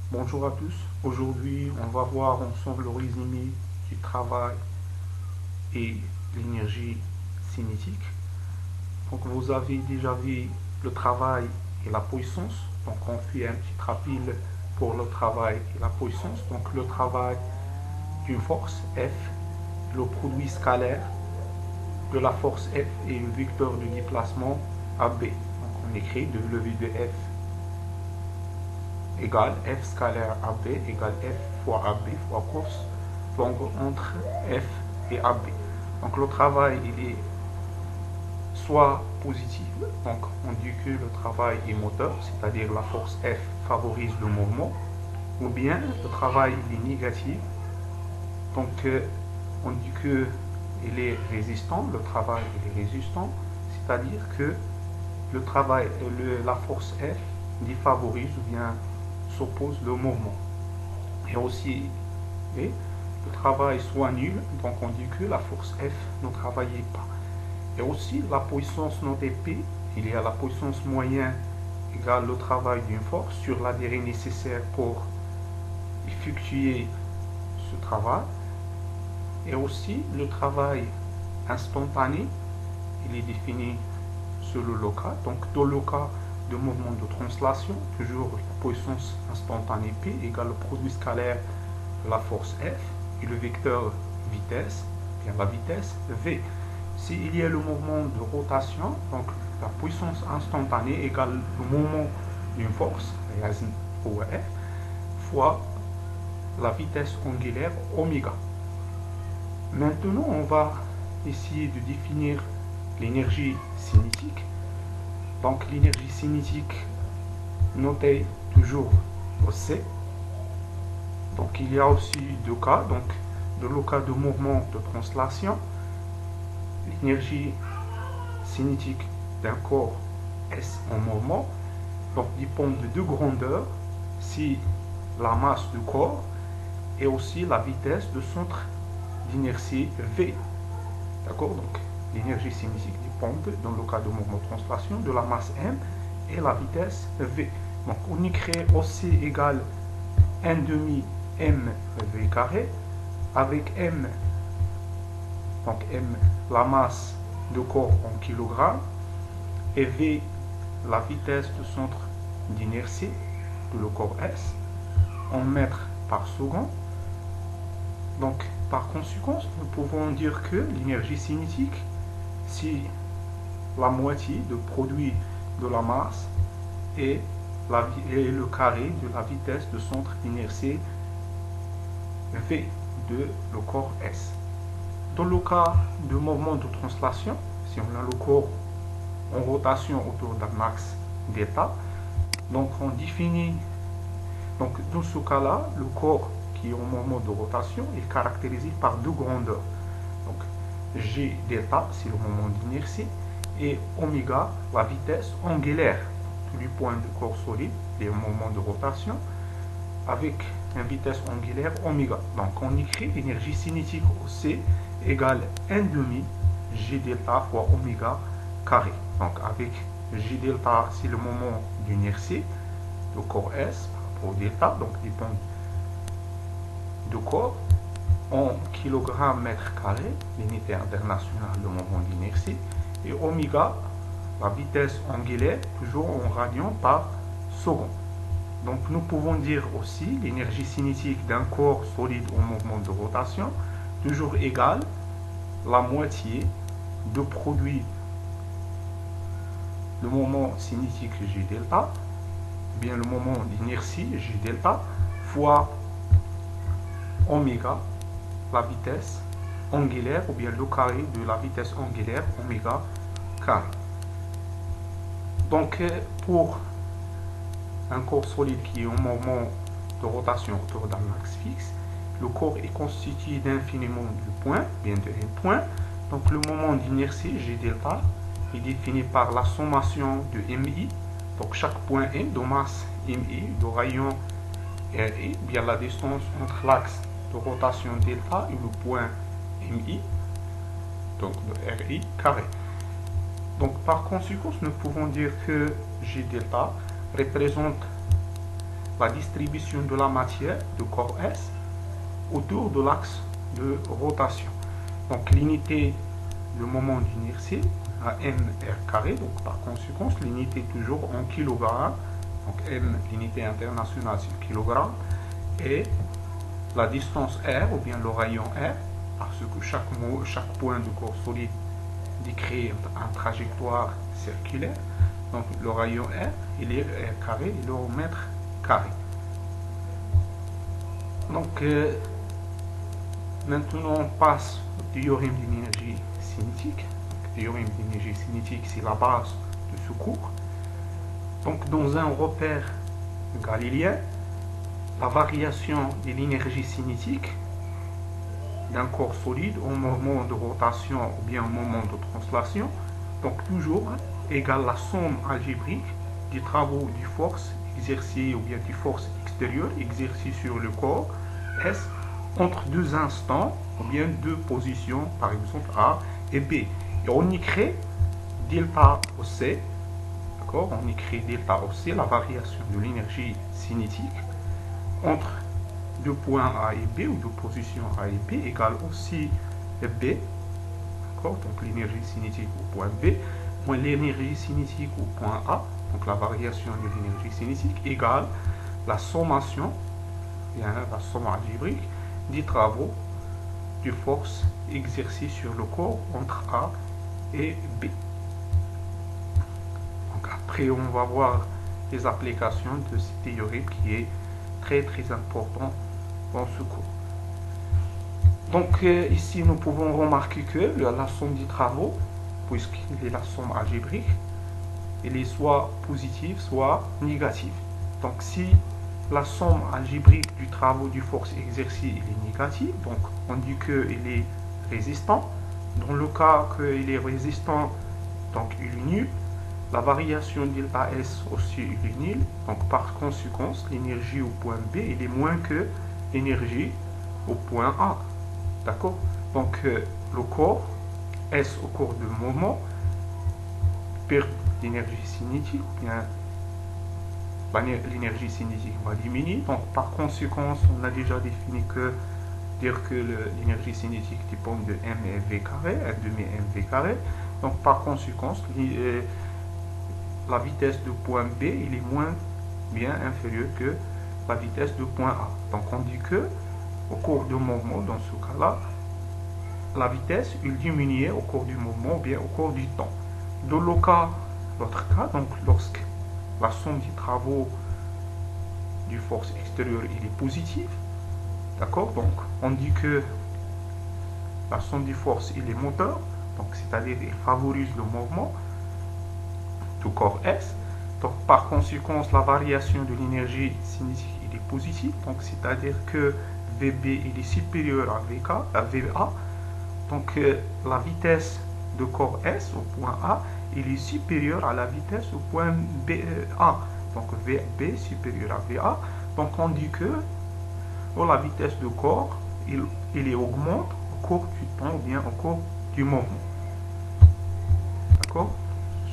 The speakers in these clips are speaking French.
Bonjour à tous. Aujourd'hui, on va voir ensemble le résumé du travail et l'énergie cinétique. Donc, vous avez déjà vu le travail et la puissance. Donc, on fait un petit rappel pour le travail et la puissance. Donc, le travail d'une force F, le produit scalaire de la force F et un vecteur de déplacement AB. Donc, on écrit W de F égale F scalaire AB égale F fois AB fois cos l'angle entre F et AB. Donc le travail il est soit positif, donc on dit que le travail est moteur, c'est-à-dire la force F favorise le mouvement, ou bien le travail il est négatif, donc on dit que il est résistant, le travail il est résistant, c'est-à-dire que le travail, la force F défavorise ou bien s'oppose le mouvement. Et aussi, et le travail soit nul, donc on dit que la force F ne travaillait pas. Et aussi, la puissance notée P, il y a la puissance moyenne égale le travail d'une force sur la durée nécessaire pour effectuer ce travail. Et aussi, le travail instantané, il est défini selon le cas. Donc, dans le cas de mouvement de translation, toujours la puissance instantanée P égale le produit scalaire de la force F et le vecteur vitesse, bien la vitesse V. S'il y a le mouvement de rotation, donc la puissance instantanée égale le mouvement d'une force, pour F, fois la vitesse angulaire oméga. Maintenant, on va essayer de définir l'énergie cinétique. Donc l'énergie cinétique notée toujours au C. Donc il y a aussi deux cas. Donc dans le cas de mouvement de translation, l'énergie cinétique d'un corps S en mouvement donc dépend de deux grandeurs, c'est la masse du corps et aussi la vitesse de centre d'inertie V. D'accord? Donc l'énergie cinétique dépend, dans le cas de mouvement de translation, de la masse M et la vitesse V. Donc on écrit OC égale 1 demi mv carré avec m, donc m la masse de corps en kilogrammes et v la vitesse de centre d'inertie de le corps S en mètres par seconde. Donc par conséquent nous pouvons dire que l'énergie cinétique c'est la moitié du produit de la masse et le carré de la vitesse de centre d'inertie V de le corps S. Dans le cas de mouvement de translation, si on a le corps en rotation autour d'un axe d'état, donc on définit, donc dans ce cas-là, le corps qui est en mouvement de rotation est caractérisé par deux grandeurs. Donc G d'état, c'est le moment d'inertie, et oméga, la vitesse angulaire, tous les points du corps solide, les moments de rotation, avec une vitesse angulaire oméga. Donc on écrit l'énergie cinétique au C égale 1 demi G delta fois oméga carré. Donc avec G delta c'est le moment d'inertie du corps S par rapport au delta, donc dépend du corps en kg mètre carré, l'unité internationale de moment d'inertie, et oméga la vitesse angulaire toujours en radian par seconde. Donc nous pouvons dire aussi l'énergie cinétique d'un corps solide en mouvement de rotation toujours égale la moitié de produit le moment cinétique G delta, bien le moment d'inertie G delta, fois oméga, la vitesse angulaire, ou bien le carré de la vitesse angulaire oméga carré. Donc pour un corps solide qui est en mouvement de rotation autour d'un axe fixe, le corps est constitué d'infiniment de points, bien de un point. Donc le moment d'inertie G delta est défini par la sommation de MI. Donc chaque point M de masse MI, de rayon RI, bien la distance entre l'axe de rotation delta et le point MI, donc de RI carré. Donc par conséquent, nous pouvons dire que G delta représente la distribution de la matière de corps S autour de l'axe de rotation. Donc l'unité de moment d'inertie à mr carré, donc par conséquent l'unité toujours en kilogrammes, donc m l'unité internationale c'est kilogramme, et la distance r ou bien le rayon r, parce que chaque point de corps solide décrit une trajectoire circulaire, donc le rayon r il est r carré, il est au mètre carré. Donc maintenant on passe au théorème d'énergie cinétique. Le théorème d'énergie cinétique c'est la base de ce cours. Donc dans un repère galiléen, la variation de l'énergie cinétique d'un corps solide au moment de rotation ou bien au moment de translation, donc toujours égale la somme algébrique des travaux du force exercée ou bien du force extérieure exercée sur le corps S entre deux instants ou bien deux positions, par exemple A et B. Et on écrit delta OC, d'accord, on écrit delta OC, la variation de l'énergie cinétique entre deux points A et B, ou deux positions A et B, égale aussi B, d'accord, donc l'énergie cinétique au point B, moins l'énergie cinétique au point A, donc la variation de l'énergie cinétique, égale la sommation, bien, la somme algébrique des travaux de force exercée sur le corps entre A et B. Donc après, on va voir les applications de ce théorème qui est très important dans ce cours. Donc ici nous pouvons remarquer que la somme des travaux, puisqu'il est la somme algébrique, il est soit positive soit négative. Donc si la somme algébrique du travaux du force exercée est négative, donc on dit qu'il est résistant. Dans le cas qu'il est résistant, donc il est nul. La variation delta S aussi est nulle, donc par conséquent l'énergie au point B il est moins que l'énergie au point A, d'accord. Donc le corps S au cours du mouvement perd l'énergie cinétique, ou bien l'énergie cinétique va diminuer, donc par conséquent on a déjà défini que dire que l'énergie cinétique dépend de mv carré, 1 demi mv carré, donc par conséquent la vitesse de point B il est moins bien inférieure que la vitesse de point A. Donc on dit que au cours du mouvement, dans ce cas-là, la vitesse il diminue au cours du mouvement ou bien au cours du temps. Dans l'autre cas, donc lorsque la somme des travaux du force extérieure il est positive, d'accord, donc on dit que la somme des forces il est moteur, donc c'est-à-dire il favorise le mouvement du corps S. Donc par conséquent la variation de l'énergie cinétique il est positive, donc c'est-à-dire que VB il est supérieur à VK, à VA, donc la vitesse de corps S au point A il est supérieur à la vitesse au point A, donc VB supérieur à VA, donc on dit que la vitesse de corps il augmente au cours du temps ou bien au cours du mouvement, d'accord.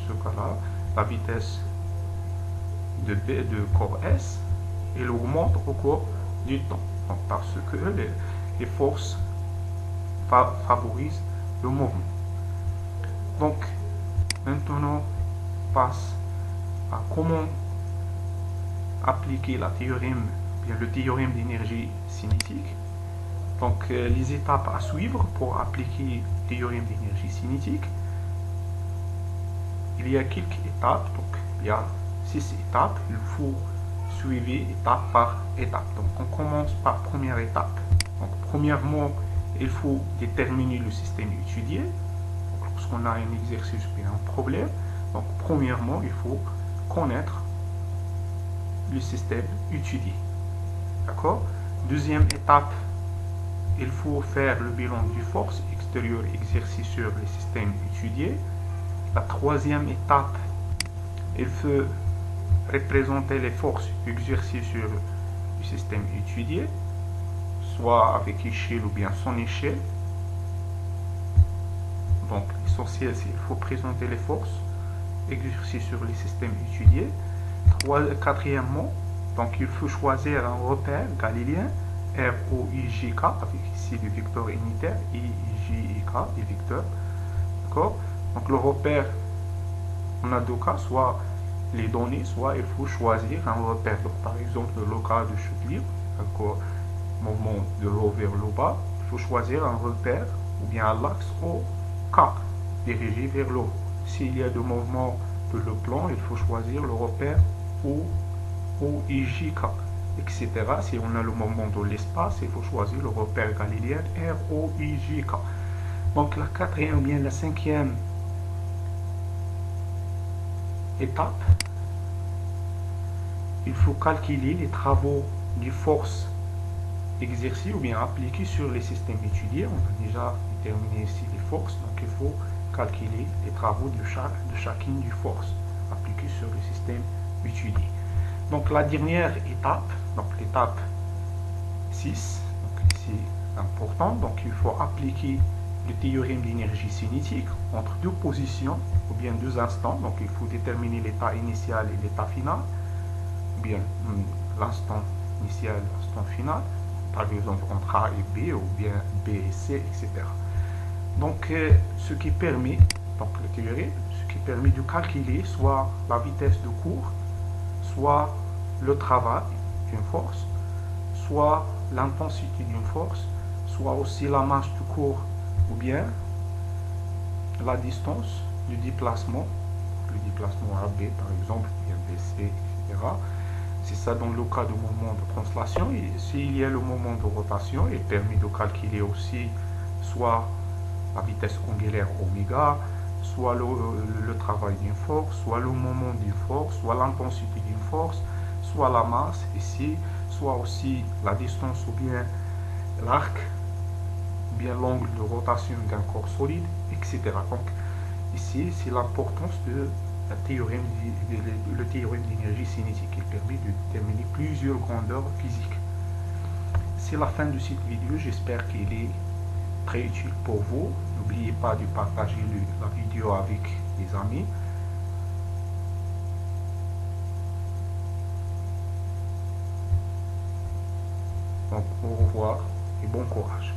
Ce cas-là, la vitesse de corps S il augmente au cours du temps, donc parce que les forces favorisent le mouvement. Donc maintenant on passe à comment appliquer le théorème d'énergie cinétique. Donc les étapes à suivre pour appliquer le théorème d'énergie cinétique, il y a quelques étapes, donc il y a 6 étapes, il faut suivre étape par étape. Donc on commence par première étape. Donc premièrement il faut déterminer le système étudié. Donc, lorsqu'on a un exercice ou un problème, donc premièrement il faut connaître le système étudié, d'accord. Deuxième étape, il faut faire le bilan du force extérieure exercée sur les systèmes étudiés. La troisième étape, il faut représenter les forces exercées sur le système étudié, soit avec échelle ou bien sans échelle. Donc l'essentiel c'est qu'il faut présenter les forces exercées sur les systèmes étudiés. Quatrièmement, Donc il faut choisir un repère galiléen, ROIJK, avec ici le vecteur unitaire, IJK, les vecteurs. D'accord? Donc le repère, on a deux cas, soit les données, soit il faut choisir un repère. Donc, par exemple, le cas de chute libre, d'accord, mouvement de haut vers le bas, il faut choisir un repère ou bien un axe au K, dirigé vers le haut. S'il y a de mouvement de le plan, il faut choisir le repère OIJK, etc. Si on a le mouvement de l'espace, il faut choisir le repère galiléen ROIJK. Donc la quatrième ou bien la cinquième étape, il faut calculer les travaux des forces exercées ou bien appliquées sur les systèmes étudiés. On a déjà déterminé ici les forces, donc il faut calculer les travaux de chacune des forces appliquées sur le système étudié. Donc la dernière étape, donc l'étape 6, donc ici important, donc il faut appliquer le théorème d'énergie cinétique entre deux positions ou bien deux instants. Donc il faut déterminer l'état initial et l'état final, ou bien l'instant initial et l'instant final, par exemple entre A et B, ou bien B et C, etc. Donc ce qui permet, donc le théorème, ce qui permet de calculer soit la vitesse de cours, soit le travail d'une force, soit l'intensité d'une force, soit aussi la masse du cours ou bien la distance du déplacement, le déplacement AB par exemple, bien BC, etc. C'est ça dans le cas du moment de translation. Et s'il y a le moment de rotation, il permet de calculer aussi soit la vitesse angulaire oméga, soit le travail d'une force, soit le moment d'une force, soit l'intensité d'une force, soit la masse ici, soit aussi la distance ou bien l'arc, bien l'angle de rotation d'un corps solide, etc. Donc ici, c'est l'importance de le théorème d'énergie cinétique. Il permet de déterminer plusieurs grandeurs physiques. C'est la fin de cette vidéo. J'espère qu'elle est très utile pour vous. N'oubliez pas de partager la vidéo avec les amis. Donc, au revoir et bon courage.